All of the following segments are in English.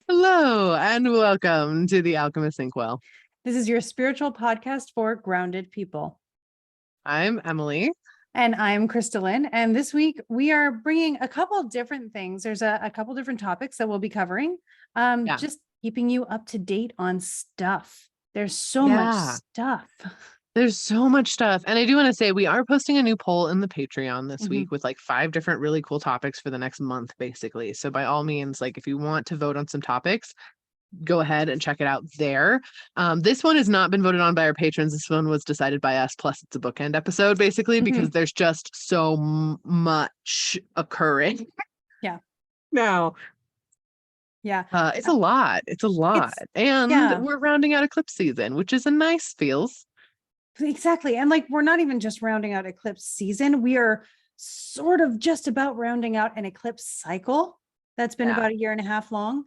Hello and welcome to the Alchemists Inkwell. This is your spiritual podcast for grounded people. I'm Emily. And I'm KristaLyn. And this week we are bringing a couple different things. There's a couple different topics that we'll be covering. Just keeping you up to date on stuff. There's so much stuff. There's so much stuff. And I do want to say we are posting a new poll in the Patreon this week with like 5 different really cool topics for the next month, basically. So by all means, like if you want to vote on some topics, go ahead and check it out there. This one has not been voted on by our patrons. This one was decided by us. Plus it's a bookend episode basically, because there's just so much occurring. Yeah. Now. Yeah. It's a lot. And we're rounding out eclipse season, which is a nice feels. Exactly. And like, we're not even just rounding out eclipse season. We are sort of just about rounding out an eclipse cycle that's been about 1.5 years long.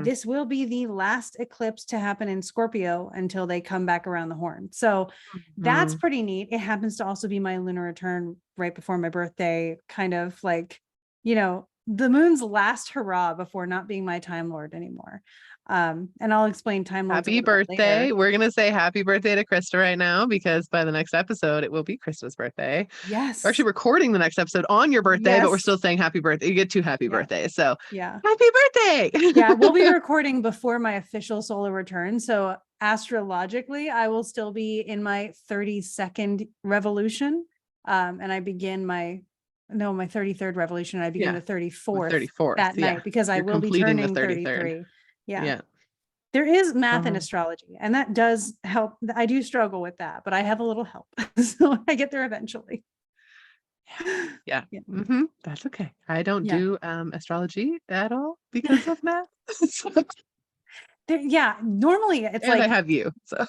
This will be the last eclipse to happen in Scorpio until they come back around the horn. So that's pretty neat. It happens to also be my lunar return right before my birthday, kind of like, the moon's last hurrah before not being my time lord anymore. And I'll explain time lords. Happy birthday. We're going to say happy birthday to Krista right now, because by the next episode, it will be Krista's birthday. Yes. We're actually recording the next episode on your birthday, but we're still saying happy birthday. You get 2 happy birthdays. So happy birthday. We'll be recording before my official solar return. So astrologically, I will still be in my 32nd revolution. And I begin my 33rd revolution. I begin the 34th that night, because I will be turning 33. Yeah. There is math in astrology, and that does help. I do struggle with that, but I have a little help. So I get there eventually. Yeah. That's okay. I don't do astrology at all because of math. Normally it's and I have you. So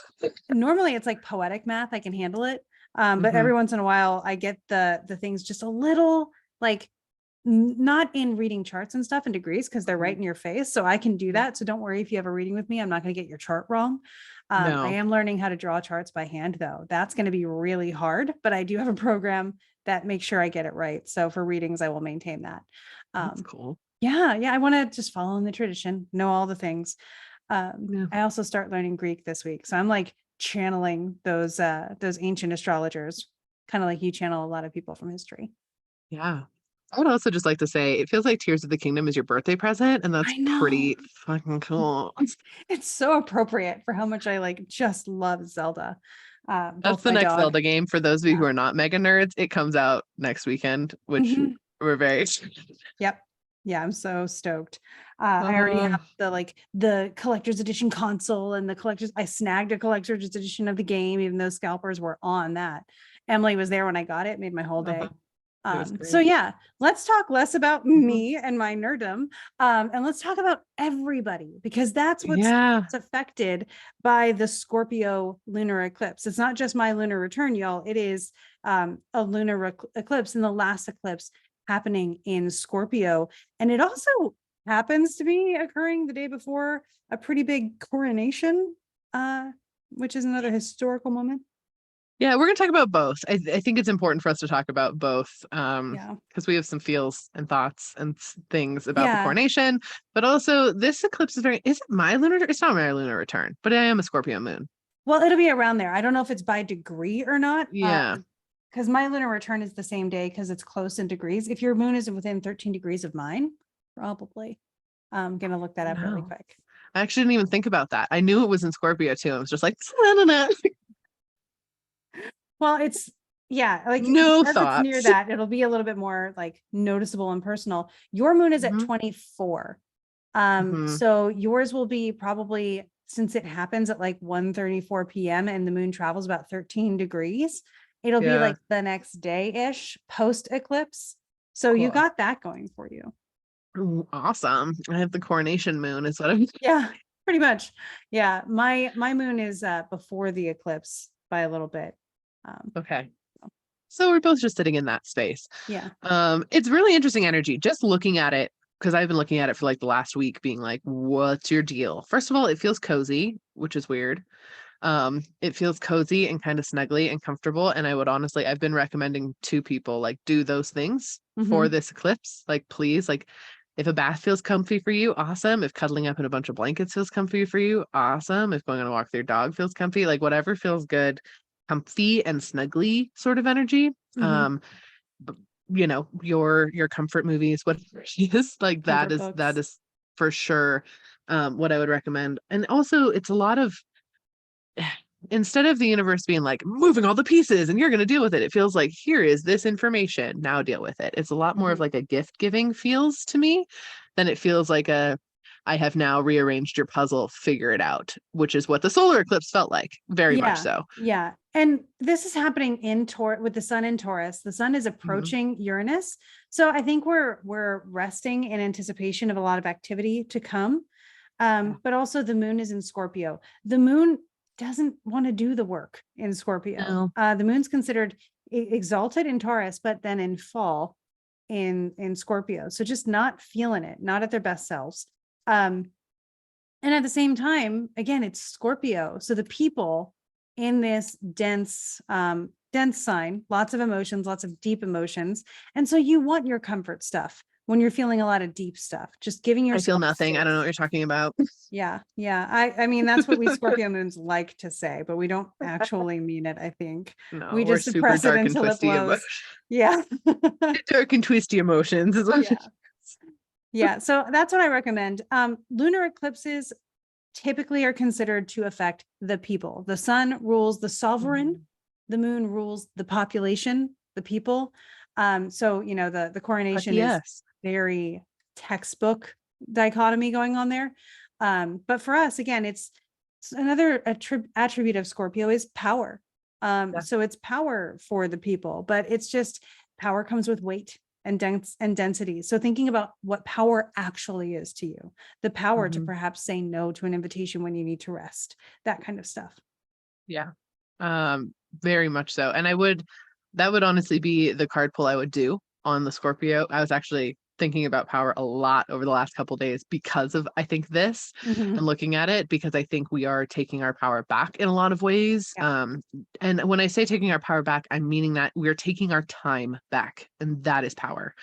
normally it's like poetic math. I can handle it. But every once in a while I get the things just a little like not in reading charts and stuff and degrees, because they're right in your face. So I can do that. So don't worry if you have a reading with me. I'm not going to get your chart wrong. I am learning how to draw charts by hand, though. That's going to be really hard, but I do have a program that makes sure I get it right. So for readings, I will maintain that. That's cool. Yeah. I want to just follow in the tradition, know all the things. I also start learning Greek this week. So I'm like channeling those ancient astrologers, kind of like you channel a lot of people from history. Yeah. I would also just like to say, it feels like Tears of the Kingdom is your birthday present, and that's pretty fucking cool. It's so appropriate for how much I like just love Zelda. That's the next Zelda game. For those of you who are not mega nerds, it comes out next weekend, which we're very excited. Yep. Yeah, I'm so stoked. I already have the collector's edition console and I snagged a collector's edition of the game, even though scalpers were on that. Emily was there when I got it, made my whole day. So let's talk less about me and my nerddom, and let's talk about everybody, because that's what's affected by the Scorpio lunar eclipse. It's not just my lunar return, y'all. It is a lunar eclipse, and the last eclipse happening in Scorpio. And it also happens to be occurring the day before a pretty big coronation, which is another historical moment. Yeah, we're going to talk about both. I think it's important for us to talk about both, because we have some feels and thoughts and things about the coronation, but also this eclipse is it my lunar? It's not my lunar return, but I am a Scorpio moon. Well, it'll be around there. I don't know if it's by degree or not. Yeah. Because my lunar return is the same day, because it's close in degrees. If your moon is within 13 degrees of mine, probably. I'm going to look that up really quick. I actually didn't even think about that. I knew it was in Scorpio too. I was just like, no. Well, it's like no thoughts. It's near that, it'll be a little bit more like noticeable and personal. Your moon is at 24. So yours will be probably, since it happens at like 1:34 p.m. and the moon travels about 13 degrees, it'll be like the next day-ish post eclipse. So you got that going for you. Ooh, awesome. I have the coronation moon is what I'm pretty much. My moon is before the eclipse by a little bit. Okay. So we're both just sitting in that space. Yeah. It's really interesting energy, just looking at it, because I've been looking at it for like the last week, being like, what's your deal? First of all, it feels cozy, which is weird. It feels cozy and kind of snuggly and comfortable. And I would honestly, I've been recommending to people, like, do those things for this eclipse. Like, please, like, If a bath feels comfy for you, awesome. If cuddling up in a bunch of blankets feels comfy for you, awesome. If going on a walk with your dog feels comfy, like whatever feels good, comfy and snuggly sort of energy. Mhm. You know, your comfort movies, whatever it is, like Comfort that books. is for sure what I would recommend. And also it's a lot of instead of the universe being like moving all the pieces and you're going to deal with it, it feels like here is this information, now deal with it. It's a lot more of Mhm. like a gift giving feels to me than it feels like a I have now rearranged your puzzle, figure it out, which is what the solar eclipse felt like, very much Yeah. so. Yeah. And this is happening in Taurus with the sun in Taurus. The sun is Mhm. approaching Uranus. So I think we're resting in anticipation of a lot of activity to come. Yeah. But also the moon is in Scorpio. The moon doesn't want to do the work in Scorpio. No. The moon's considered exalted in Taurus, but then in fall in Scorpio. So just not feeling it, not at their best selves. Um, and at the same time, again, it's Scorpio. So the people in this dense sign, lots of emotions, lots of deep emotions. And so you want your comfort stuff when you're feeling a lot of deep stuff, just giving I feel yourself nothing. I don't know what space. you're talking about. Yeah. Yeah. I mean, that's what we Scorpio moons like to say, but we don't actually mean it, I think. No, We we're just super suppress it dark and until it twisty blows. Yeah. dark and twisty emotions is what Yeah. Yeah. So that's what I recommend. Lunar eclipses typically are considered to affect the people. The sun rules the sovereign, the moon rules the population, the people. So you know the coronation is yes. very textbook dichotomy going on there. But for us, again, it's another attribute of Scorpio is power. Yeah. So it's power for the people, but it's just power comes with weight and density. So thinking about what power actually is to you, the power to Mhm. perhaps say no to an invitation when you need to rest, that kind of stuff. Yeah. Very much so. And that would honestly be the card pull I would do on the Scorpio. I was actually thinking about power a lot over the last couple days because of I think this and Mhm. looking at it because I think we are taking our power back in a lot of ways. Yeah. And when I say taking our power back, I'm meaning that we're taking our time back, and that is power.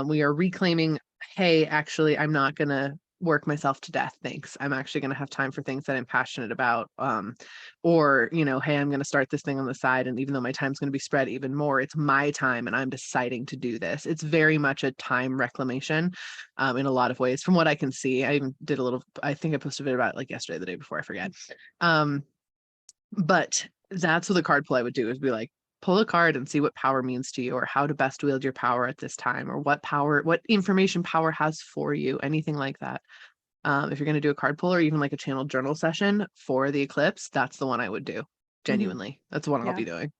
We are reclaiming, hey, actually, I'm not gonna work myself to death. Thanks. I'm actually going to have time for things that I'm passionate about. Or, you know, hey, I'm going to start this thing on the side. And even though my time's going to be spread even more, it's my time and I'm deciding to do this. It's very much a time reclamation in a lot of ways from what I can see. I even did a little, I think I posted a bit about it like yesterday, the day before, I forget. But that's what the card play would do is be like, pull a card and see what power means to you or how to best wield your power at this time or what information power has for you, anything like that. If you're going to do a card pull or even like a channel journal session for the eclipse, that's the one I would do. Mhm. Genuinely. That's the one I'll Yeah. be doing.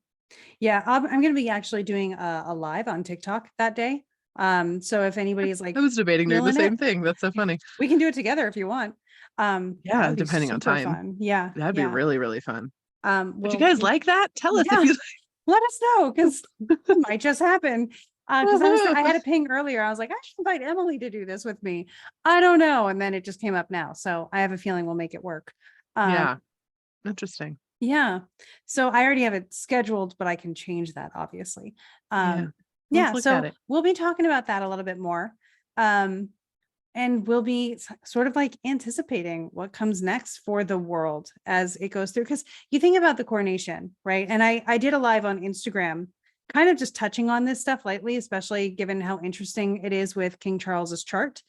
Yeah. I'm going to be actually doing a live on TikTok that day. So if anybody is I like was debating doing the feeling it, same thing. That's so funny. we can do it together if you want. That Yeah, would be depending on super time. fun. Yeah. That'd be Yeah. really, really fun. Would you guys We'll like that? Tell us if yeah, you let us know because it might just happen. Because I had a ping earlier. I was like, I should invite Emily to do this with me. I don't know. And then it just came up now. So I have a feeling we'll make it work. Um, Yeah, interesting. yeah. So I already have it scheduled, but I can change that obviously. Yeah. Let's Yeah. look at So it. we'll be talking about that a little bit more. Um, and we'll be sort of like anticipating what comes next for the world as it goes through. Because you think about the coronation, right? And I did a live on Instagram, kind of just touching on this stuff lightly, especially given how interesting it is with King Charles's chart.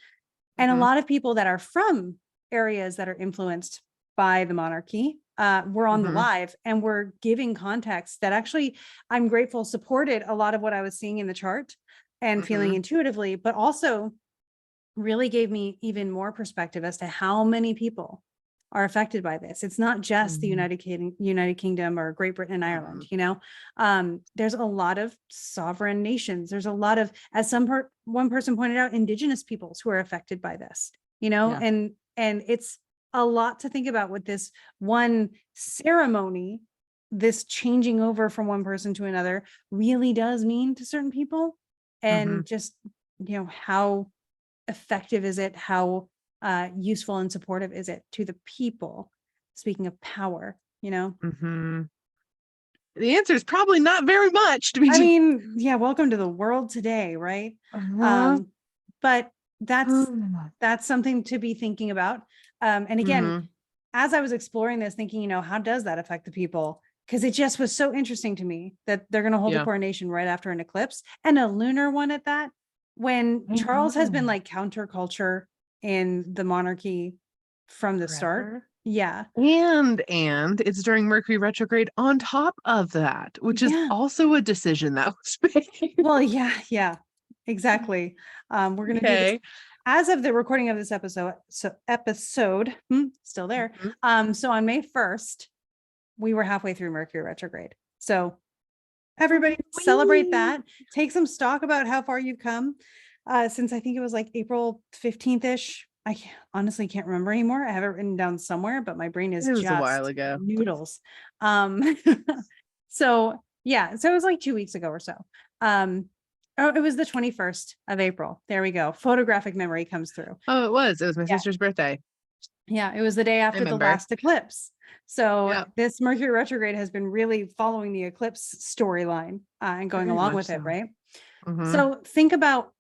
And a Mhm, lot of people that are from areas that are influenced by the monarchy were on the mhm, live and were giving context that actually I'm grateful supported a lot of what I was seeing in the chart and feeling mhm, intuitively, but also really gave me even more perspective as to how many people are affected by this. It's not just the mhm, United Kingdom or Great Britain and Ireland, mhm. you know. There's a lot of sovereign nations. There's a lot of, as one person pointed out, indigenous peoples who are affected by this, you know, Yeah. and it's a lot to think about with this one ceremony. This changing over from one person to another really does mean to certain people, Mhm, and just, you know, how effective is it? How useful and supportive is it to the people? Speaking of power, you know, mhm. The answer is probably not very much to be I mean, yeah, welcome to the world today, right? Uh-huh. Um, but that's something to be thinking about. And again, as I was exploring this, thinking, how does that affect the people? Because it just was so interesting to me that they're going to hold a coronation right after an eclipse, and a lunar one at that, when Charles has been like counterculture in the monarchy from the start. Yeah. And it's during Mercury retrograde on top of that, which is also a decision that was made. Well, yeah, exactly. We're going to do this as of the recording of this episode. So still there. So on May 1st, we were halfway through Mercury retrograde. So everybody celebrate that. Take some stock about how far you've come since I think it was like April 15th-ish. I honestly can't remember anymore. I have it written down somewhere, but my brain is just a while ago. Noodles. So yeah, so it was like 2 weeks ago or so. It was the 21st of April. There we go. Photographic memory comes through. Oh, it was my sister's birthday. Yeah, it was the day after the last eclipse. So this Mercury retrograde has been really following the eclipse storyline and going along with it, right? So think about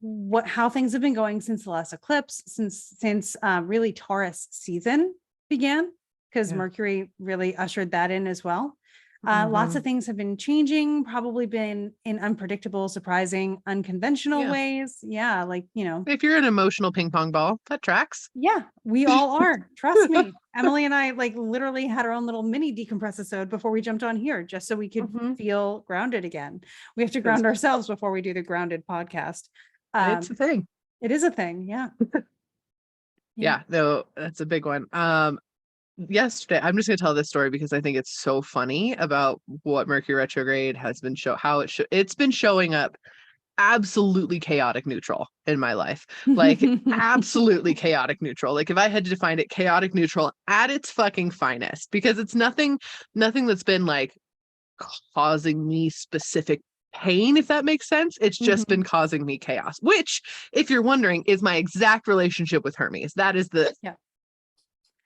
how things have been going since the last eclipse, since really Taurus season began, because Mercury really ushered that in as well. Lots of things have been changing, probably been in unpredictable, surprising, unconventional ways. Yeah, like, if you're an emotional ping pong ball, that tracks. Yeah, we all are. Trust me. Emily and I like literally had our own little mini decompress episode before we jumped on here, just so we could feel grounded again. We have to ground ourselves before we do the grounded podcast. It's a thing. It is a thing. Yeah. Yeah, no, that's a big one. Yesterday, I'm just going to tell this story because I think it's so funny about what Mercury retrograde has been it's been showing up absolutely chaotic neutral in my life. Like absolutely chaotic neutral. Like if I had to define it, chaotic neutral at its fucking finest, because it's nothing that's been like causing me specific pain, if that makes sense. It's just been causing me chaos, which, if you're wondering, is my exact relationship with Hermes. That is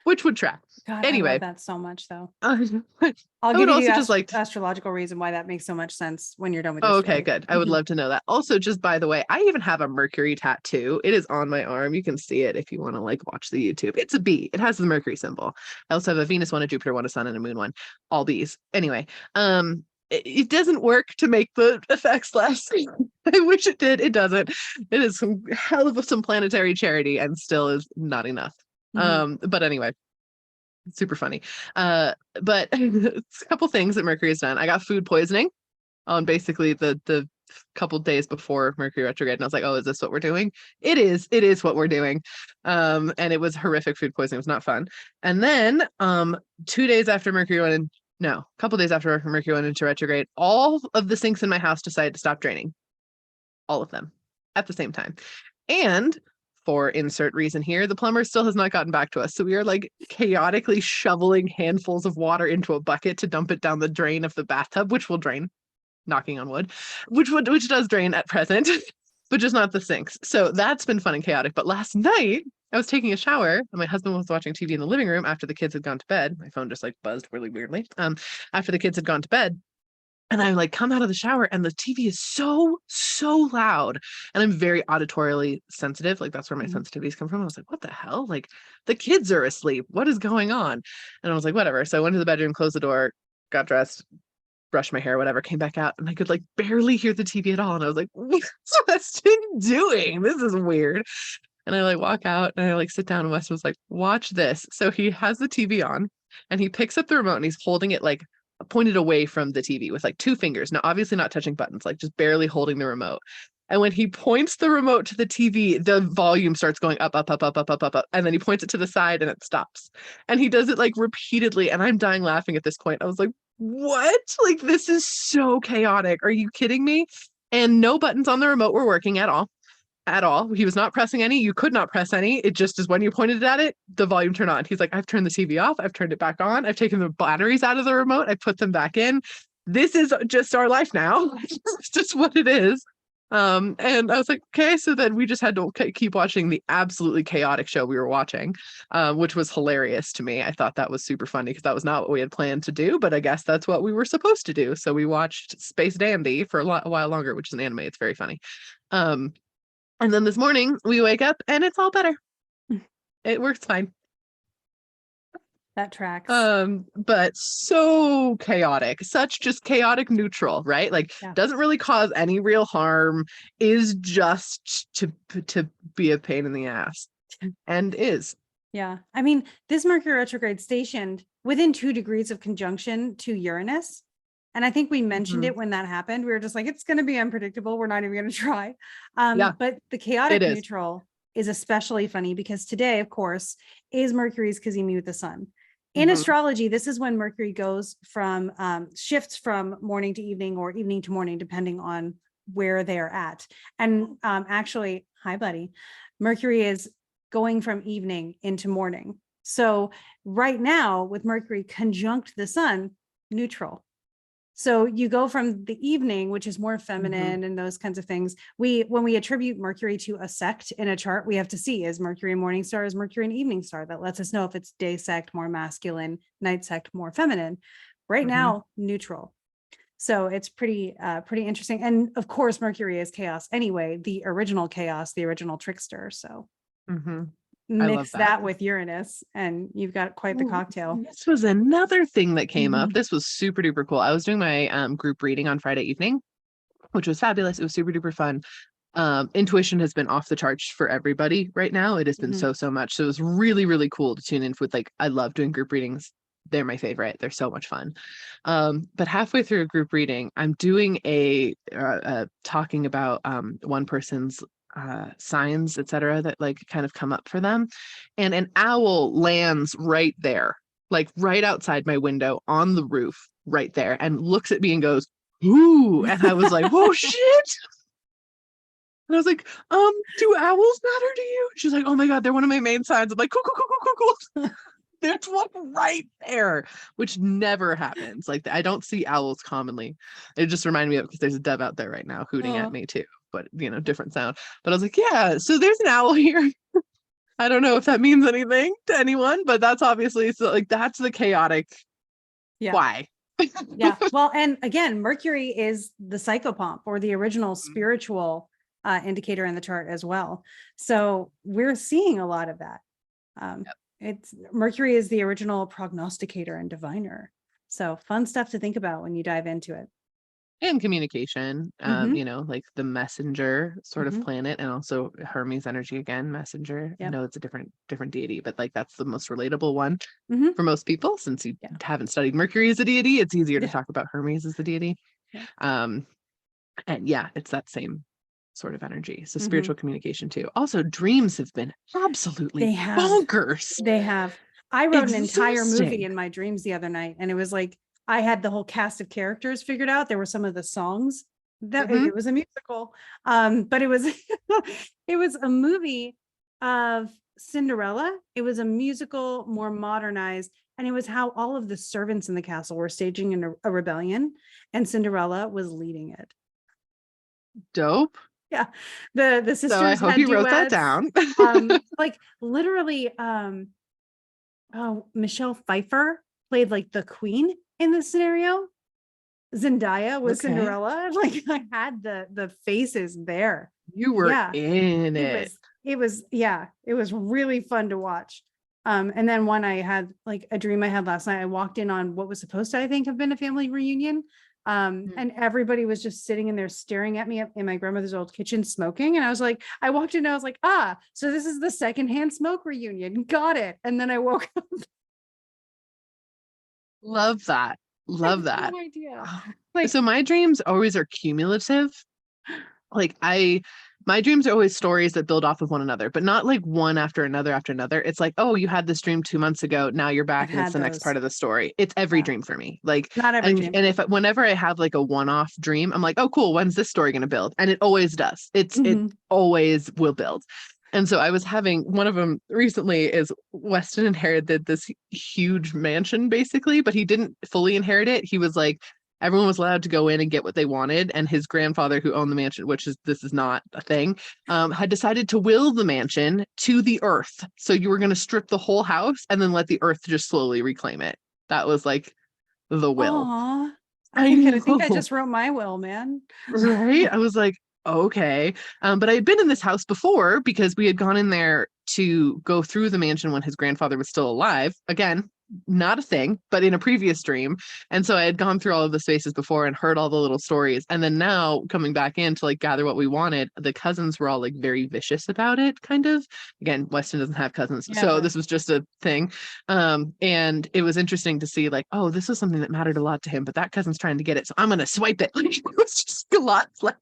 which would track. God, anyway, I love that so much, though. I'll give you the astrological reason why that makes so much sense when you're done with your story. Okay, good. I would love to know that. Also, just by the way, I even have a Mercury tattoo. It is on my arm. You can see it if you want to watch the YouTube. It's a bee. It has the Mercury symbol. I also have a Venus one, a Jupiter one, a Sun, and a Moon one. All bees. Anyway, it doesn't work to make the effects less. I wish it did. It doesn't. It is some hell of some planetary charity and still is not enough. But anyway, super funny. But a couple things that Mercury has done. I got food poisoning on basically the couple days before Mercury retrograde, and I was like, oh, is this what we're doing? It is what we're doing. And it was horrific food poisoning. It was not fun. And then 2 days after Mercury a couple days after Mercury went into retrograde, all of the sinks in my house decided to stop draining. All of them at the same time. And for insert reason here, the plumber still has not gotten back to us. So we are chaotically shoveling handfuls of water into a bucket to dump it down the drain of the bathtub, which will drain, knocking on wood, which does drain at present, but just not the sinks. So that's been fun and chaotic. But last night I was taking a shower and my husband was watching TV in the living room after the kids had gone to bed. My phone just buzzed really weirdly. After the kids had gone to bed. And I come out of the shower and the TV is so loud, and I'm very auditorily sensitive. That's where my sensitivities come from. I was like, what the hell? The kids are asleep. What is going on? And I was like, whatever. So I went to the bedroom, closed the door, got dressed, brushed my hair, whatever, came back out, and I could barely hear the TV at all. And I was like, what's Weston doing? This is weird. And I walk out and I sit down, and Weston was like, watch this. So he has the TV on and he picks up the remote and he's holding it pointed away from the TV with 2 fingers. Now, obviously not touching buttons, just barely holding the remote. And when he points the remote to the TV, the volume starts going up, up, up, up, up, up, up, up. And then he points it to the side and it stops. And he does it repeatedly. And I'm dying laughing at this point. I was like, what? This is so chaotic. Are you kidding me? And no buttons on the remote were working at all. At all. He was not pressing any. You could not press any. It just is when you pointed at it, the volume turned on. He's like, I've turned the TV off. I've turned it back on. I've taken the batteries out of the remote. I put them back in. This is just our life now. It's just what it is. And I was like, okay. So then we just had to keep watching the absolutely chaotic show we were watching, which was hilarious to me. I thought that was super funny because that was not what we had planned to do, but I guess that's what we were supposed to do. So we watched Space Dandy for a while longer, which is an anime. It's very funny. And then this morning we wake up and it's all better. It works fine. That tracks. But so chaotic, such just chaotic neutral, right? Like Yeah. doesn't really cause any real harm, is just to be a pain in the ass, and is. Yeah. I mean, this Mercury retrograde stationed within 2 degrees of conjunction to Uranus. And I think we mentioned it when that happened. We were just like, it's going to be unpredictable. We're not even going to try. Yeah, But the chaotic it is. neutral is especially funny because today, of course, is Mercury's cazimi with the sun. In astrology, this is when Mercury goes from shifts from morning to evening or evening to morning, depending on where they're at. And actually, hi, buddy. Mercury is going from evening into morning. So right now, with Mercury conjunct the sun, neutral. So you go from the evening, which is more feminine and those kinds of things. When we attribute Mercury to a sect in a chart, we have to see, is Mercury a morning star, is Mercury an evening star? That lets us know if it's day sect, more masculine, night sect, more feminine. Right now, neutral. So it's pretty interesting. And of course, Mercury is chaos anyway, the original chaos, the original trickster. So mix that with Uranus and you've got quite the cocktail. This was another thing that came up. This was super duper cool. I was doing my group reading on Friday evening, which was fabulous. It was super duper fun. Intuition has been off the charts for everybody right now. It has been so much. So it was really, really cool to tune in with. Like, I love doing group readings. They're my favorite. They're so much fun. But halfway through a group reading, I'm doing a talking about one person's signs, etc., that like kind of come up for them, and an owl lands right there, like right outside my window on the roof right there, and looks at me and goes, "Ooh," and I was like, "Whoa, shit." And I was like, "Do owls matter to you?" She's like, "Oh my God, they're one of my main signs." I'm like, "Cool, cool, cool, cool, cool, cool." There's one right there, which never happens. Like, I don't see owls commonly. It just reminded me of, because there's a dove out there right now hooting at me too, but different sound. But I was like, yeah, so there's an owl here. I don't know if that means anything to anyone, but that's obviously, so like, that's the chaotic. Yeah. Why? Yeah. Well, and again, Mercury is the psychopomp or the original spiritual indicator in the chart as well. So we're seeing a lot of that. It's Mercury is the original prognosticator and diviner. So fun stuff to think about when you dive into it. And communication, like the messenger sort of planet, and also Hermes energy again, messenger. I know it's a different deity, but like that's the most relatable one for most people, since you haven't studied Mercury as a deity. It's easier to talk about Hermes as the deity. And it's that same sort of energy. So spiritual communication too. Also, dreams have been absolutely bonkers. They have. I wrote an entire movie in my dreams the other night, and it was like I had the whole cast of characters figured out. There were some of the songs that it was a musical, but it was it was a movie of Cinderella. It was a musical, more modernized, and it was how all of the servants in the castle were staging a rebellion, and Cinderella was leading it. Dope. Yeah, the sisters. So I hope you wrote that down. Like literally, Michelle Pfeiffer played like the queen in this scenario. Zendaya was Cinderella. Like I had the faces there. You were in it. It was really fun to watch. And then one I had like a dream I had last night. I walked in on what was supposed to, I think, have been a family reunion. And everybody was just sitting in there staring at me in my grandmother's old kitchen smoking. And I was like, I walked in and I was like, so this is the secondhand smoke reunion. Got it. And then I woke up. Love that. Love that. No idea. So my dreams always are cumulative. Like my dreams are always stories that build off of one another, but not like one after another after another. It's like, oh, you had this dream 2 months ago. Now you're back and it's the next part of the story. It's every dream for me. Like, not every dream. And whenever I have like a one-off dream, I'm like, oh, cool. When's this story going to build? And it always does. It always will build. And so I was having one of them recently is Weston inherited this huge mansion basically, but he didn't fully inherit it. He was like, everyone was allowed to go in and get what they wanted. And his grandfather, who owned the mansion, this is not a thing, had decided to will the mansion to the earth. So you were going to strip the whole house and then let the earth just slowly reclaim it. That was like the will. Aww. I think I just wrote my will, man. Right? I was like, okay. But I had been in this house before because we had gone in there to go through the mansion when his grandfather was still alive. Again, not a thing, but in a previous dream. And so I had gone through all of the spaces before and heard all the little stories. And then now coming back in to like gather what we wanted, the cousins were all like very vicious about it, kind of. Again, Weston doesn't have cousins. So this was just a thing. And it was interesting to see like, oh, this was something that mattered a lot to him, but that cousin's trying to get it. So I'm gonna swipe it. Like it was just a lot like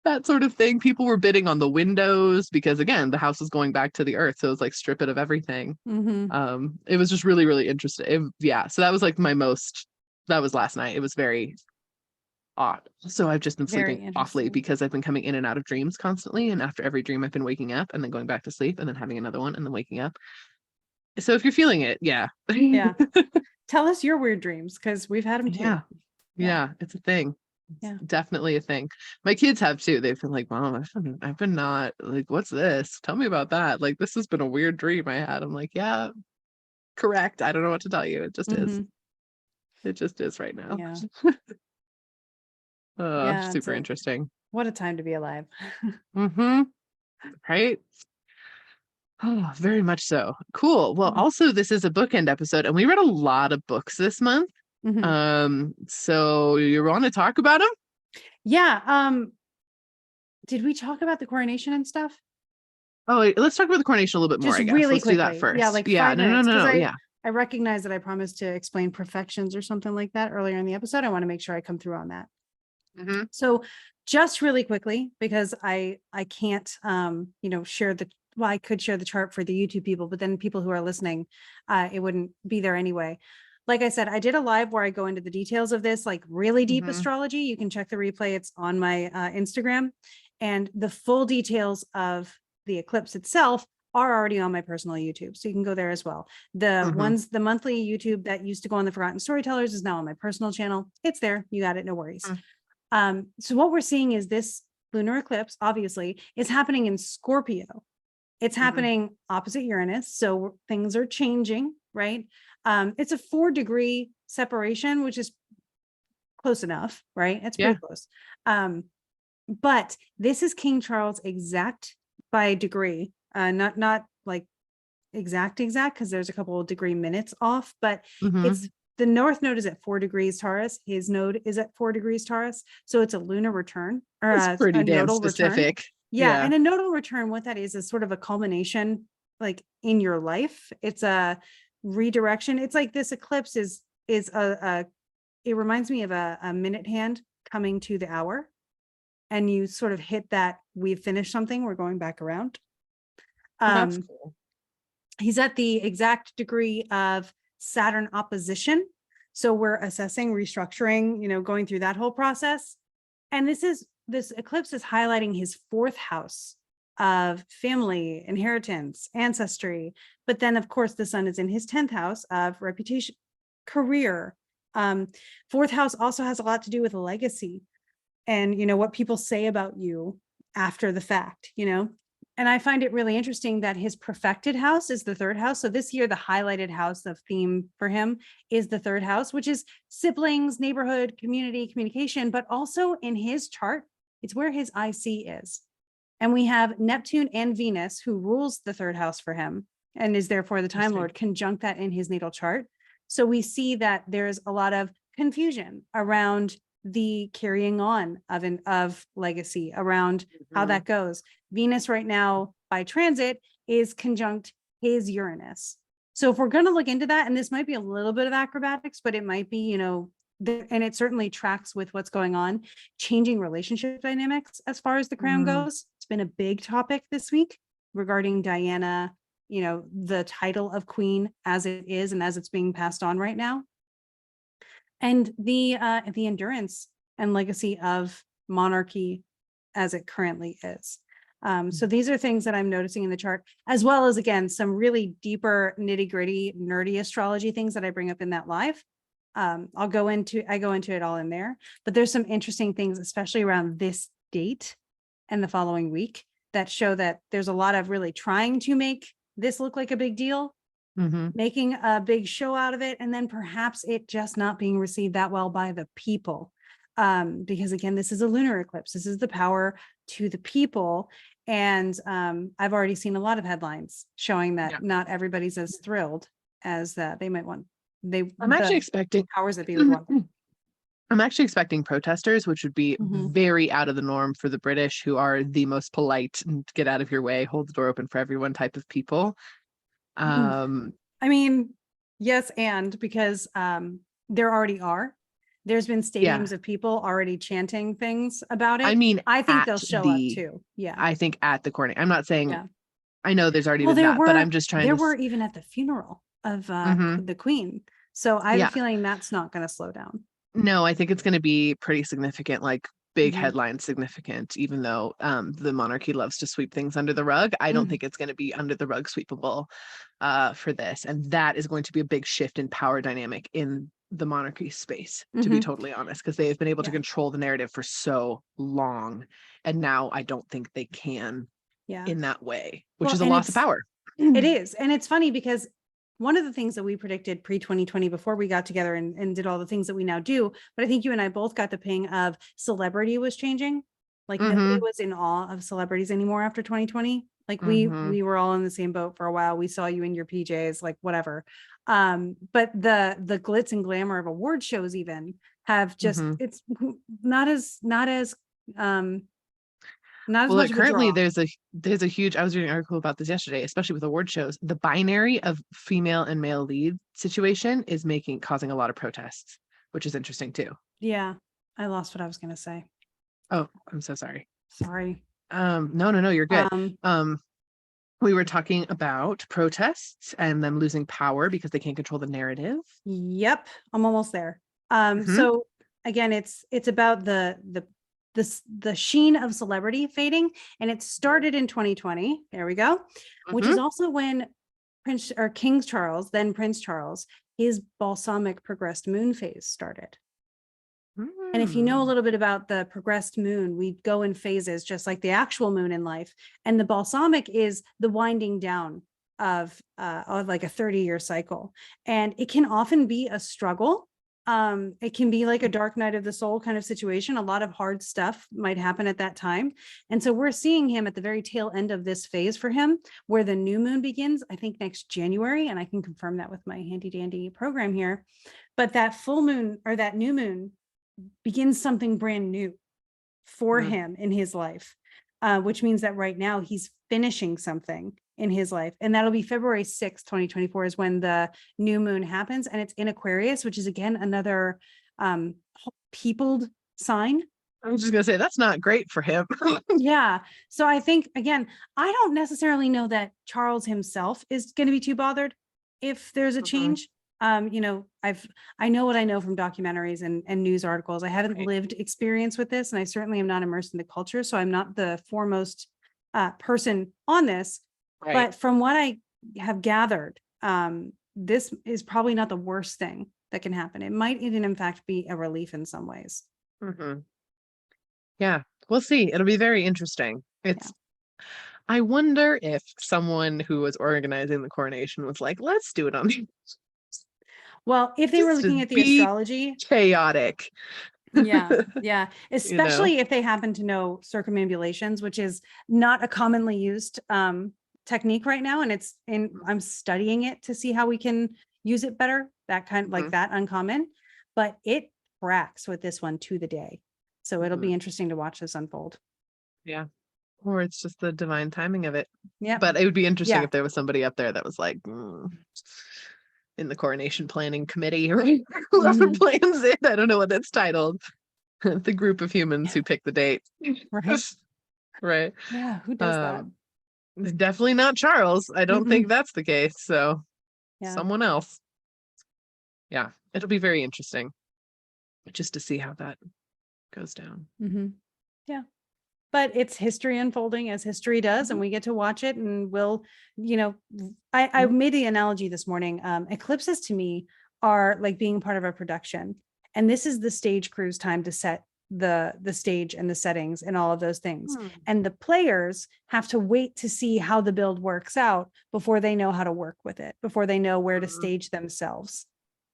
that sort of thing. People were bidding on the windows because again, the house was going back to the earth. So it was like strip it of everything. It was just really, really interesting. Yeah. So that was like that was last night. It was very odd. So I've just been sleeping awfully because I've been coming in and out of dreams constantly. And after every dream, I've been waking up and then going back to sleep and then having another one and then waking up. So if you're feeling it, yeah. Yeah. Tell us your weird dreams because we've had them too. Yeah. It's a thing. Yeah. Definitely a thing. My kids have too. They've been like, Mom, I've been not like, what's this? Tell me about that. Like, this has been a weird dream I had. I'm like, yeah, correct. I don't know what to tell you. It just is. It just is right now. Yeah. Super interesting. What a time to be alive. Right? Oh, very much so. Cool. Well, also this is a bookend episode and we read a lot of books this month. So you want to talk about them? Yeah. Did we talk about the coronation and stuff? Oh, let's talk about the coronation a little bit more. I guess. Really let's quickly. do that first. Yeah, like 5 minutes. No. Yeah. I recognize that I promised to explain perfections or something like that earlier in the episode. I want to make sure I come through on that. So just really quickly, because I can't, share I could share the chart for the YouTube people, but then people who are listening, it wouldn't be there anyway. Like I said, I did a live where I go into the details of this, like really deep astrology. You can check the replay. It's on my Instagram, and the full details of the eclipse itself are already on my personal YouTube. So you can go there as well. The monthly YouTube that used to go on the Forgotten Storytellers is now on my personal channel. It's there. You got it. No worries. So what we're seeing is this lunar eclipse, obviously, is happening in Scorpio. It's happening opposite Uranus. So things are changing, right? It's a 4-degree separation, which is close enough, right? It's pretty close. But this is King Charles exact by degree, not like exact, because there's a couple of degree minutes off, but it's the North Node is at 4 degrees Taurus. His node is at 4 degrees Taurus. So it's a lunar return or a damn nodal specific. Return. Yeah. And a nodal return, what that is sort of a culmination, like in your life. It's a redirection. It's like this eclipse is it reminds me of a minute hand coming to the hour. And you sort of hit that we've finished something. We're going back around. That's cool. He's at the exact degree of Saturn opposition. So we're assessing, restructuring, going through that whole process. And this eclipse is highlighting his 4th house of family, inheritance, ancestry. But then of course the sun is in his 10th house of reputation, career. 4th house also has a lot to do with legacy and, what people say about you after the fact, And I find it really interesting that his perfected house is the 3rd house. So this year, the highlighted house of theme for him is the 3rd house, which is siblings, neighborhood, community, communication, but also in his chart, it's where his IC is. And we have Neptune and Venus, who rules the 3rd house for him and is therefore the Time Lord, conjunct that in his natal chart. So we see that there's a lot of confusion around the carrying on of legacy, around how that goes. Venus right now by transit is conjunct his Uranus. So if we're going to look into that, and this might be a little bit of acrobatics, but it might be, and it certainly tracks with what's going on, changing relationship dynamics as far as the crown goes. It's been a big topic this week regarding Diana, the title of queen as it is and as it's being passed on right now. And the endurance and legacy of monarchy as it currently is. So these are things that I'm noticing in the chart, as well as, again, some really deeper nitty-gritty, nerdy astrology things that I bring up in that live. I go into it all in there, but there's some interesting things, especially around this date and the following week, that show that there's a lot of really trying to make this look like a big deal, making a big show out of it, and then perhaps it just not being received that well by the people. Because again, this is a lunar eclipse. This is the power to the people. And I've already seen a lot of headlines showing that not everybody's as thrilled as that they might want. I'm actually expecting powers that be would want. I'm actually expecting protesters, which would be Mhm. very out of the norm for the British, who are the most polite and get out of your way, hold the door open for everyone type of people. I mean, yes, and because there already are. There's been Yeah. stadiums of people already chanting things about it. I mean, I think at they'll show up the, too. Yeah. I think at the coronation. I'm not saying, Yeah. I know there's already Well, been that, but I'm just trying there to. were even at the funeral of Mhm. the Queen. So I have a Yeah. feeling that's not going to slow down. No, I think it's going to be pretty significant, like big Mhm. headline significant, even though the monarchy loves to sweep things under the rug. I don't think it's going to be under the rug sweepable for this. And that is going to be a big shift in power dynamic in the monarchy space, to be Mhm. totally honest, because they have been able to Yeah. control the narrative for so long. And now I don't think they can Yeah. in that way, which Well, is a and loss of power. it is. And it's funny because one of the things that we predicted pre-2020 before we got together and did all the things that we now do, but I think you and I both got the ping of celebrity was changing. Like nobody Mm-hmm. was in awe of celebrities anymore after 2020. Like Mm-hmm. we were all in the same boat for a while. We saw you in your PJs, like whatever. But the glitz and glamour of award shows even have just Mm-hmm. it's not as not as Well, much of a currently draw. there's a huge. I was reading an article about this yesterday, especially with award shows. The binary of female and male lead situation is causing a lot of protests, which is interesting too. Yeah, I lost what I was gonna say. Oh, I'm so sorry. Sorry. No, you're good. Um, We were talking about protests and them losing power because they can't control the narrative. Yep, I'm almost there. Mm-hmm. So again, it's about the sheen of celebrity fading, and it started in 2020. There we go, which Mm-hmm. is also when King Charles, then Prince Charles, his balsamic progressed moon phase started. And if you know a little bit about the progressed moon, we go in phases just like the actual moon in life. And the balsamic is the winding down of like a 30-year cycle. And it can often be a struggle. It can be like a dark night of the soul kind of situation. A lot of hard stuff might happen at that time. And so we're seeing him at the very tail end of this phase for him, where the new moon begins, I think next January. And I can confirm that with my handy dandy program here. But that full moon or that new moon begins something brand new for him in his life, which means that right now he's finishing something in his life. And that'll be February 6th, 2024 is when the new moon happens. And it's in Aquarius, which is again another peopled sign. I was just gonna say that's not great for him. Yeah. So I think, again, I don't necessarily know that Charles himself is going to be too bothered if there's a change. You know, I know what I know from documentaries and news articles. I haven't Right. lived experience with this, and I certainly am not immersed in the culture. So I'm not the foremost person on this. Right. But from what I have gathered, this is probably not the worst thing that can happen. It might even, in fact, be a relief in some ways. Mm-hmm. Yeah, we'll see. It'll be very interesting. I wonder if someone who was organizing the coronation was like, let's do it on Well, if they were just to looking at the be astrology, chaotic. yeah, You know? especially if they happen to know circumambulations, which is not a commonly used technique right now, and I'm studying it to see how we can use it better, that kind like Mhm. that uncommon, but it tracks with this one to the day. So it'll be interesting to watch this unfold. Yeah. Or it's just the divine timing of it. Yeah. But it would be interesting Yeah. if there was somebody up there that was like in the coronation planning committee or whoever Mhm. plans it. I don't know what that's titled. The group of humans who pick the date. Right. Right. Yeah, who does that? It's definitely not Charles. I don't think that's the case. So Yeah. someone else. Yeah. It'll be very interesting just to see how that goes down. Yeah. But it's history unfolding as history does, and we get to watch it, and we'll, you know, I made the analogy this morning. Eclipses to me are like being part of a production, and this is the stage crew's time to set the stage and the settings and all of those things. And the players have to wait to see how the build works out before they know how to work with it, before they know where to stage themselves.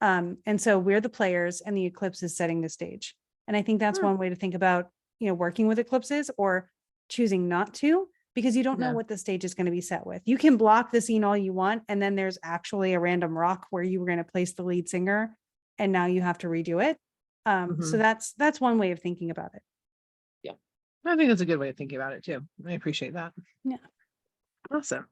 And so we're the players, and the eclipse is setting the stage. And I think that's one way to think about, working with eclipses or choosing not to, because you don't know what the stage is going to be set with. You can block the scene all you want, and then there's actually a random rock where you were going to place the lead singer, and now you have to redo it. So that's one way of thinking about it. Yeah, I think that's a good way of thinking about it too. I appreciate that. Yeah. Awesome.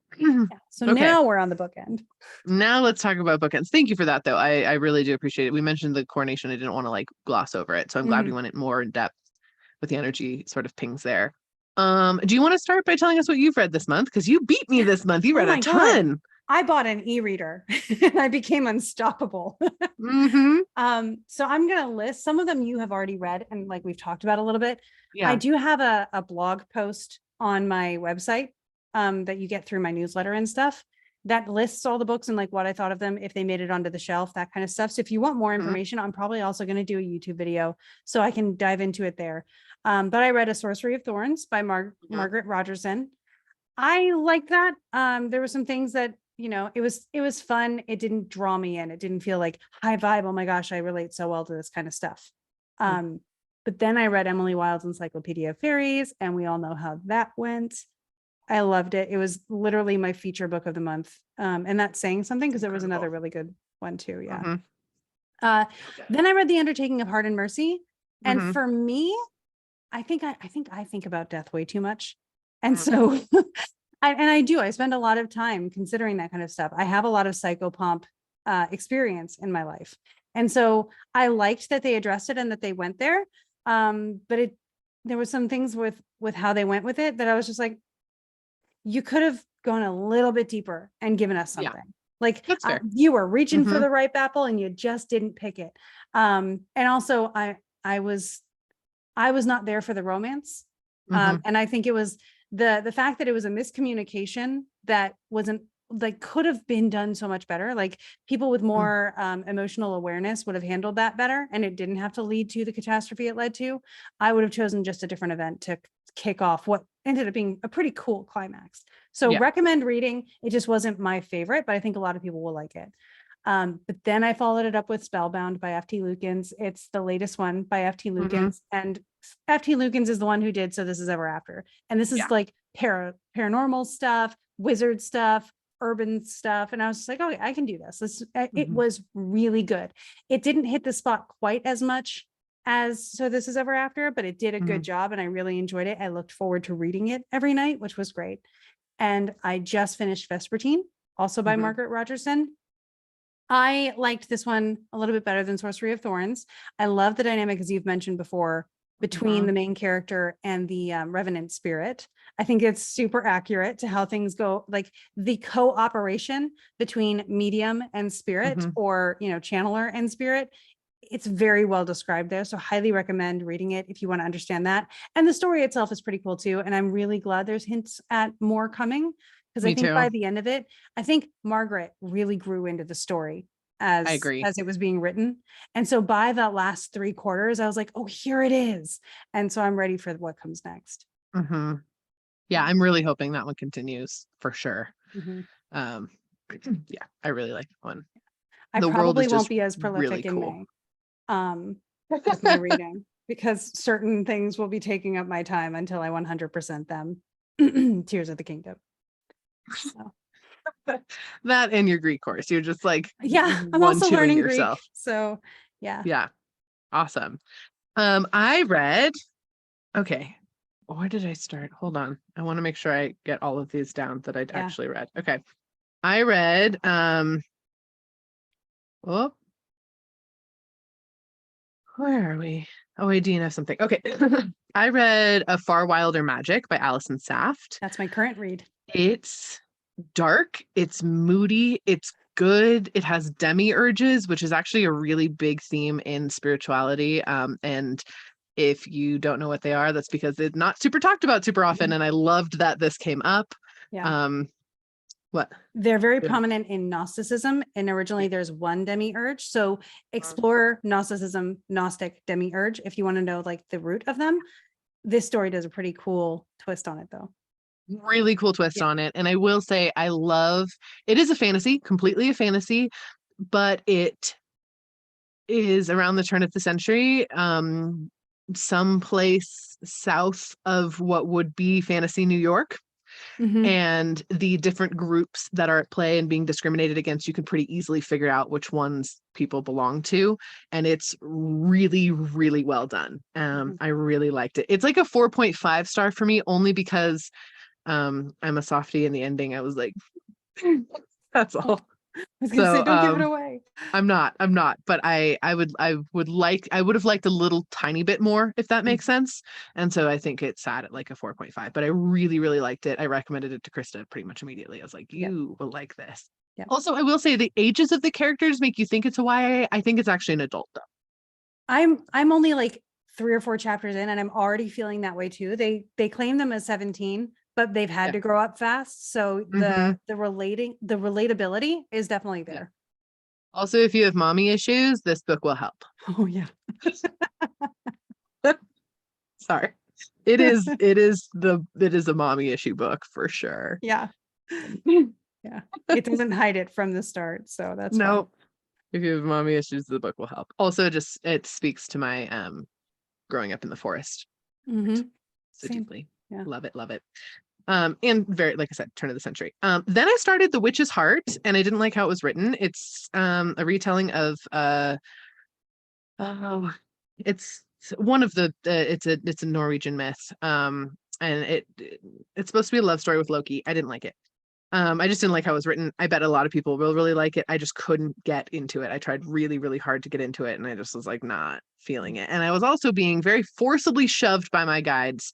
So now we're on the bookend. Now let's talk about bookends. Thank you for that, though. I really do appreciate it. We mentioned the coronation. I didn't want to like gloss over it, so I'm glad we went more in depth with the energy sort of pings there. Do you want to start by telling us what you've read this month? Because you beat me this month. You read a ton. God. I bought an e-reader and I became unstoppable. So I'm going to list some of them you have already read and like we've talked about a little bit. Yeah. I do have a blog post on my website that you get through my newsletter and stuff that lists all the books and like what I thought of them, if they made it onto the shelf, that kind of stuff. So if you want more information, I'm probably also going to do a YouTube video so I can dive into it there. But I read A Sorcery of Thorns by Margaret Rogerson. I liked that. There were some things that, it was fun. It didn't draw me in. It didn't feel like high vibe. Oh my gosh, I relate so well to this kind of stuff. But then I read Emily Wilde's Encyclopedia of Fairies, and we all know how that went. I loved it. It was literally my feature book of the month. And that's saying something because there was another really good one too. Yeah. Then I read The Undertaking of Heart and Mercy. And for me, I think I think about death way too much. And so I spend a lot of time considering that kind of stuff. I have a lot of psychopomp experience in my life. And so I liked that they addressed it and that they went there. But there were some things with how they went with it that I was just like, you could have gone a little bit deeper and given us something. Like you were reaching for the ripe apple and you just didn't pick it. And also I was not there for the romance. And I think it was the fact that it was a miscommunication that wasn't like could have been done so much better. Like people with more emotional awareness would have handled that better, and it didn't have to lead to the catastrophe it led to. I would have chosen just a different event to kick off what ended up being a pretty cool climax. So recommend reading. It just wasn't my favorite, but I think a lot of people will like it. But then I followed it up with Spellbound by F.T. Lukens. It's the latest one by F.T. Lukens. And F.T. Lukens is the one who did So This Is Ever After. And this is like paranormal stuff, wizard stuff, urban stuff. And I was just like, okay, I can do this. It was really good. It didn't hit the spot quite as much as So This Is Ever After, but it did a good job and I really enjoyed it. I looked forward to reading it every night, which was great. And I just finished Vespertine, also by Margaret Rogerson. I liked this one a little bit better than Sorcery of Thorns. I love the dynamic, as you've mentioned before, between the main character and the revenant spirit. I think it's super accurate to how things go, like the cooperation between medium and spirit or, channeler and spirit. It's very well described there. So highly recommend reading it if you want to understand that. And the story itself is pretty cool too. And I'm really glad there's hints at more coming. Because I think by the end of it, I think Margaret really grew into the story as it was being written. And so by the last 3/4, I was like, oh, here it is. And so I'm ready for what comes next. Yeah, I'm really hoping that one continues for sure. Yeah, I really like that one. I probably won't be as prolific in May with my reading because certain things will be taking up my time until I 100% them. Tears of the Kingdom. So. That and your Greek course, you're just like I'm also learning yourself. Greek, so yeah, awesome. I read where did I start? Hold on, I want to make sure I get all of these down that I'd actually read. Okay, I read where are we? Oh wait, do you know something? Okay. I read A Far Wilder Magic by Alison Saft. That's my current read. It's dark, it's moody, it's good. It has demiurges, which is actually a really big theme in spirituality. And if you don't know what they are, that's because it's not super talked about super often. And I loved that this came up. What? They're very prominent in Gnosticism. And originally there's one demiurge. So explore Gnosticism, Gnostic, demiurge, if you want to know like the root of them. This story does a pretty cool twist on it though. Really cool twist on it. And I will say, it is a fantasy, completely a fantasy, but it is around the turn of the century. someplace south of what would be fantasy New York. Mhm. And the different groups that are at play and being discriminated against, you can pretty easily figure out which ones people belong to. And it's really, really well done. Mhm. I really liked it. It's like a 4.5 star for me, only because I'm a softie in the ending. I was like, that's all. I was gonna say, don't give it away. I'm not, but I would have liked a little tiny bit more, if that makes sense. And so I think it sat at like a 4.5, but I really, really liked it. I recommended it to Krista pretty much immediately. I was like, Yep. you will like this. Yep. Also, I will say the ages of the characters make you think it's a YA. I think it's actually an adult though. I'm only like 3 or 4 chapters in, and I'm already feeling that way too. They claim them as 17, but they've had Yeah. to grow up fast. So Mhm. the relatability is definitely Yeah. there. Also, if you have mommy issues, this book will help. Oh yeah. Sorry. It is a mommy issue book for sure. Yeah. Yeah. It doesn't hide it from the start. So that's fine. No. If you have mommy issues, the book will help. Also, just it speaks to my growing up in the forest Mhm. so Same. deeply. Yeah. Love it, love it. And very, like I said, turn of the century. Then I started The Witch's Heart, and I didn't like how it was written. It's a retelling of oh, it's one of the it's a Norwegian myth. And it's supposed to be a love story with Loki. I didn't like it. I just didn't like how it was written. I bet a lot of people will really like it. I just couldn't get into it. I tried really, really hard to get into it, and I just was like not feeling it. And I was also being very forcibly shoved by my guides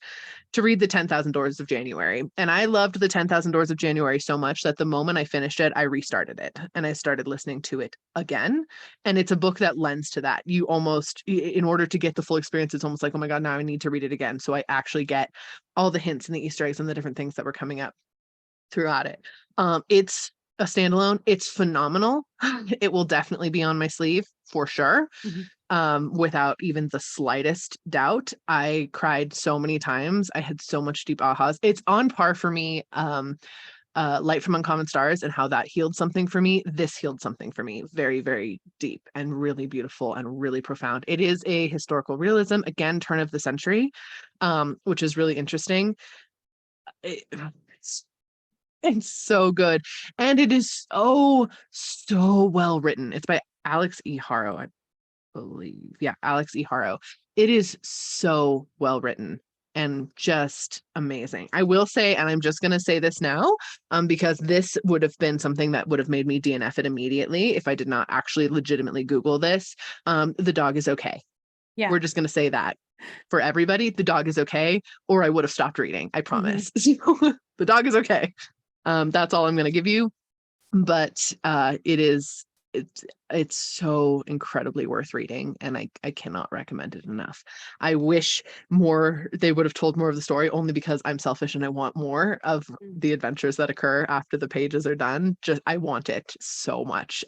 to read the 10,000 Doors of January. And I loved the 10,000 Doors of January so much that the moment I finished it, I restarted it and I started listening to it again. And it's a book that lends to that. You almost, in order to get the full experience, it's almost like, oh my God, now I need to read it again. So I actually get all the hints and the Easter eggs and the different things that were coming up throughout it. It's a standalone. It's phenomenal. It will definitely be on my sleeve for sure. Without even the slightest doubt. I cried so many times. I had so much deep ahas. It's on par for me. Light from Uncommon Stars and how that healed something for me. This healed something for me very, very deep and really beautiful and really profound. It is a historical realism, again, turn of the century, which is really interesting. It's so good. And it is so well written. It's by Alex E. Harrow, I believe. Yeah, Alex E. Harrow. It is so well written and just amazing. I will say, and I'm just going to say this now, because this would have been something that would have made me DNF it immediately if I did not actually legitimately Google this. The dog is okay. Yeah. We're just going to say that for everybody. The dog is okay, or I would have stopped reading. I promise. The dog is okay. That's all I'm going to give you. But it's so incredibly worth reading, and I cannot recommend it enough. I wish they would have told more of the story, only because I'm selfish and I want more of the adventures that occur after the pages are done. I want it so much.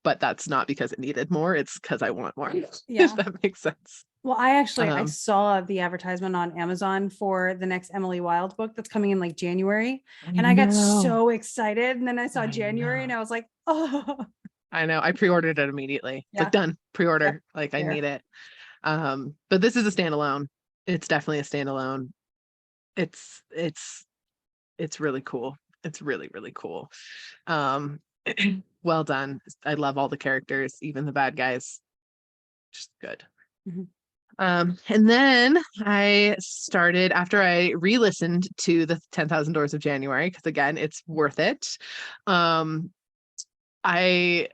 But that's not because it needed more, it's because I want more. Yeah. If that makes sense. Well, I saw the advertisement on Amazon for the next Emily Wilde book that's coming in like January. And I got so excited. And then I saw January and I was like, oh. I know. I pre-ordered it immediately. It's like done. Pre-order. Yep. Like I need it. But this is a standalone. It's definitely a standalone. It's really cool. It's really, really cool. Well done. I love all the characters, even the bad guys. Just good. And then I started, after I re-listened to the 10,000 Doors of January, because again, it's worth it. I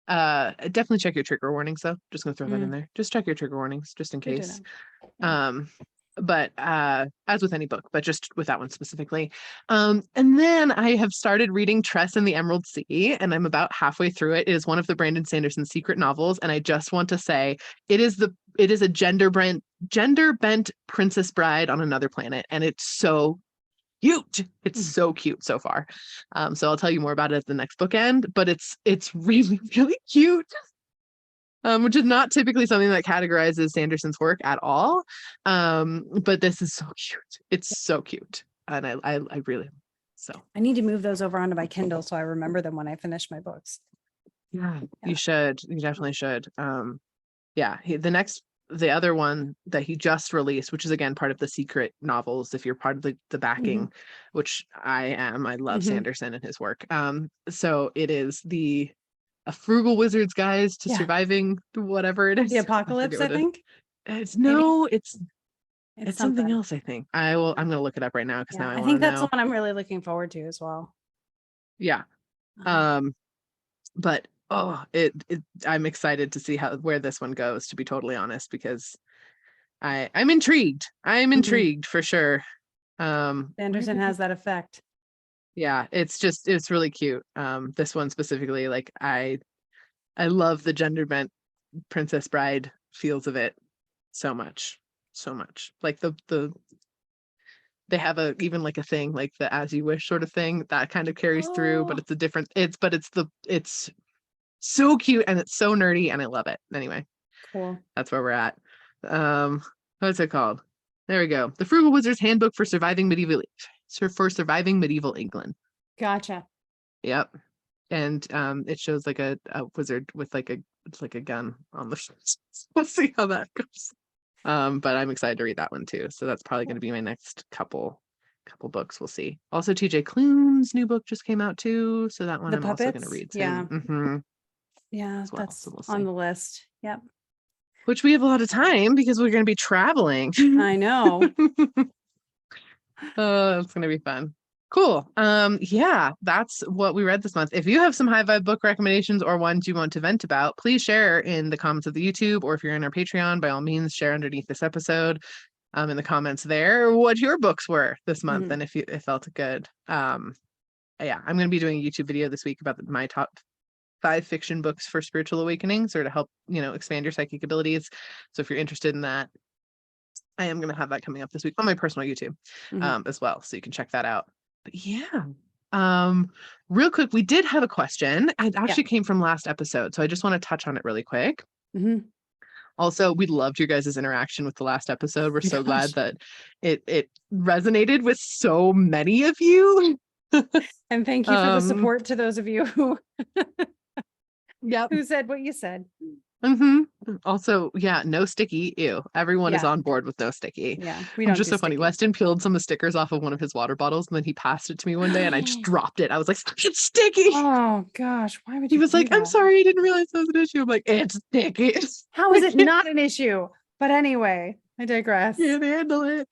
definitely check your trigger warnings though. Just gonna throw that in there. Just check your trigger warnings just in case. But as with any book, but just with that one specifically. And then I have started reading Tress and the Emerald Sea, and I'm about halfway through it. It is one of the Brandon Sanderson secret novels, and I just want to say it is a gender bent princess bride on another planet, and it's so cute. It's so cute so far. So I'll tell you more about it at the next bookend, but it's really, really cute. Which is not typically something that categorizes Sanderson's work at all. But this is so cute. It's so cute. And I really, so. I need to move those over onto my Kindle so I remember them when I finish my books. Yeah, you should. You definitely should. Yeah, the next the other one that he just released, which is again part of the secret novels, if you're part of the backing, which I am, I love Sanderson and his work. So it is A Frugal Wizard's Guide to Yeah. Surviving Whatever it is. The Apocalypse, I think. It's Maybe? it's something else, I think. I'm gonna look it up right now because Yeah, now I I want think to that's the know. one I'm really looking forward to as well. Yeah. But I'm excited to see where this one goes, to be totally honest, because I'm intrigued. I'm intrigued for sure. Sanderson has that effect. Yeah, it's really cute. This one specifically, like I love the gender bent Princess Bride feels of it so much. So much. Like they have even like a thing like the as you wish sort of thing that kind of carries through, but it's so cute and it's so nerdy and I love it. Anyway, Cool. that's where we're at. What's it called? There we go. The Frugal Wizard's Handbook for Surviving Medieval England. Gotcha. Yep. And it shows like a wizard with like a gun on the front. We'll see how that goes. But I'm excited to read that one too. So that's probably going to be my next couple books. We'll see. Also, TJ Klune's new book just came out too. So that one The I'm also going to puppets? read Yeah. soon. Yeah, As well. that's So we'll on see. the list. Yep. Which we have a lot of time because we're going to be traveling. I know. Oh, it's going to be fun. Cool. Yeah, that's what we read this month. If you have some high vibe book recommendations or ones you want to vent about, please share in the comments of the YouTube, or if you're in our Patreon, by all means, share underneath this episode in the comments there what your books were this month and if it felt good. Yeah, I'm going to be doing a YouTube video this week about my top 5 fiction books for spiritual awakenings, or to help, expand your psychic abilities. So if you're interested in that, I am going to have that coming up this week on my personal YouTube as well. So you can check that out. But yeah, real quick, we did have a question. It actually came from last episode. So I just want to touch on it really quick. Also, we loved your guys' interaction with the last episode. We're so glad that it resonated with so many of you. And thank you for the support to those of you who who said what you said. Also, yeah, no sticky. Ew. Everyone is on board with no sticky. Yeah, we don't. Just so funny. Weston peeled some of the stickers off of one of his water bottles, and then he passed it to me one day, and I just dropped it. I was like, "It's sticky." Oh gosh, why would you? He was like, "I'm sorry, I didn't realize that was an issue." I'm like, "It's sticky." How is it not an issue? But anyway, I digress. Can't handle it.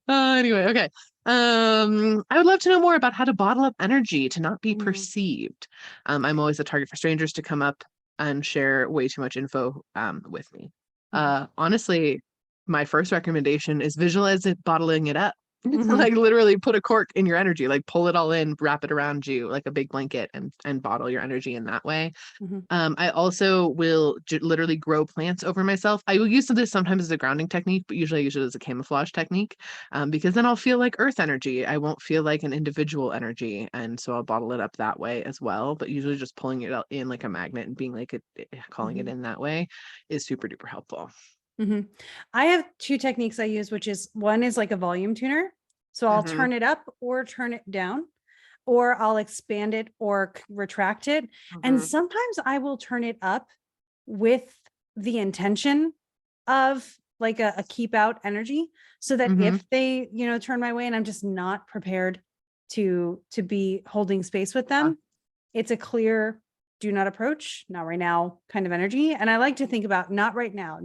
Anyway, okay. I would love to know more about how to bottle up energy to not be perceived. I'm always a target for strangers to come up and share way too much info with me. Honestly, my first recommendation is visualize it bottling it up. Like literally put a cork in your energy, like pull it all in, wrap it around you like a big blanket, and bottle your energy in that way. I also will literally grow plants over myself. I will use this sometimes as a grounding technique, but usually I use it as a camouflage technique because then I'll feel like earth energy. I won't feel like an individual energy. And so I'll bottle it up that way as well. But usually just pulling it out in like a magnet and being like calling it in that way is super duper helpful. I have 2 techniques I use, which is one is like a volume tuner. So I'll turn it up or turn it down, or I'll expand it or retract it. And sometimes I will turn it up with the intention of like a keep out energy, so that if they, turn my way and I'm just not prepared to be holding space with them, it's a clear do not approach, not right now kind of energy. And I like to think about not right now,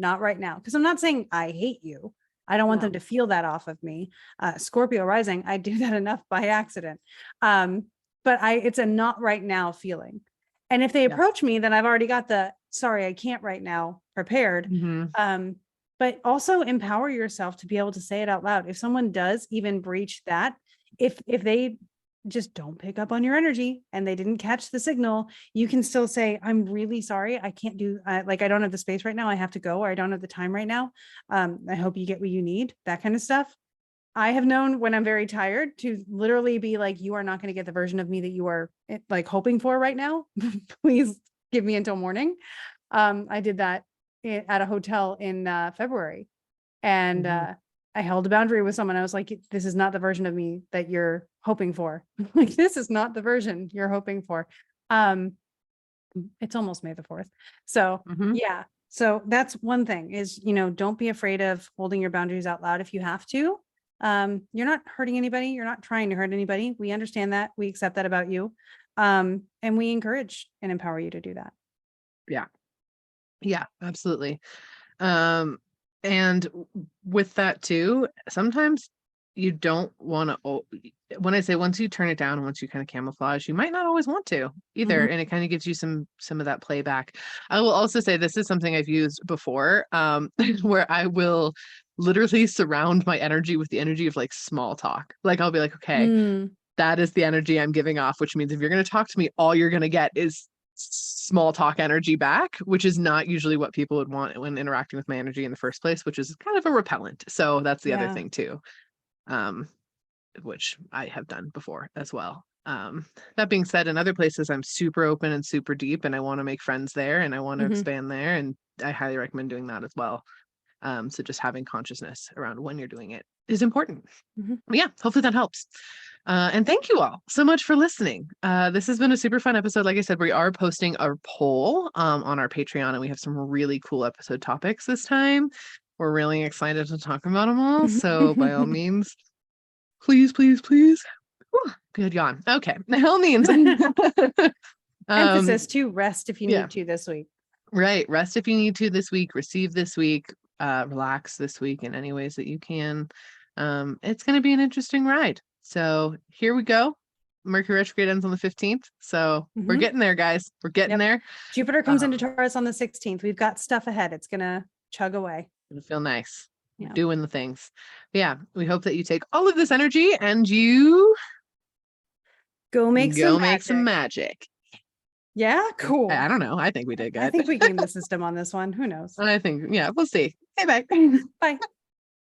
because I'm not saying I hate you. I don't want them to feel that off of me. Scorpio rising, I do that enough by accident. But it's a not right now feeling. And if they approach me, then I've already got the sorry, I can't right now prepared. But also empower yourself to be able to say it out loud. If someone does even breach that, if they just don't pick up on your energy and they didn't catch the signal, you can still say, I'm really sorry. I can't do I don't have the space right now. I have to go, or I don't have the time right now. I hope you get what you need, that kind of stuff. I have known when I'm very tired to literally be like, you are not going to get the version of me that you are like hoping for right now. Please give me until morning. I did that at a hotel in February. And I held a boundary with someone. I was like, this is not the version of me that you're hoping for. Like, this is not the version you're hoping for. It's almost May the 4th. So yeah. So that's one thing is, don't be afraid of holding your boundaries out loud if you have to. You're not hurting anybody. You're not trying to hurt anybody. We understand that. We accept that about you. And we encourage and empower you to do that. Yeah. Yeah, absolutely. And with that too, sometimes you don't want to, when I say once you turn it down, once you kind of camouflage, you might not always want to either. Mhm. And it kind of gives you some of that playback. I will also say this is something I've used before, where I will literally surround my energy with the energy of like small talk. Like I'll be like, okay, Mm, that is the energy I'm giving off, which means if you're going to talk to me, all you're going to get is small talk energy back, which is not usually what people would want when interacting with my energy in the first place, which is kind of a repellent. So that's the other yeah. thing too, which I have done before as well. That being said, in other places, I'm super open and super deep, and I want to make friends there and I want to Mhm. expand there. And I highly recommend doing that as well. So just having consciousness around when you're doing it is important. Mhm. Yeah, hopefully that helps. And thank you all so much for listening. This has been a super fun episode. Like I said, we are posting our poll on our Patreon, and we have some really cool episode topics this time. We're really excited to talk about them all. So by all means, please, please, please. Whew, good yawn. Okay. By all means. Emphasis to rest if you Yeah. need to this week. Right. Rest if you need to this week, receive this week, relax this week in any ways that you can. It's going to be an interesting ride. So here we go. Mercury retrograde ends on the 15th. So we're Mhm. getting there, guys. We're getting there. Jupiter comes into Taurus on the 16th. We've got stuff ahead. It's going to chug away. It'll feel nice. Yeah. Doing the things. But yeah. We hope that you take all of this energy and you Go make some magic. Yeah, cool. I don't know. I think we did good. I think we gamed the system on this one. Who knows? I think, yeah, we'll see. Hey, bye. Bye.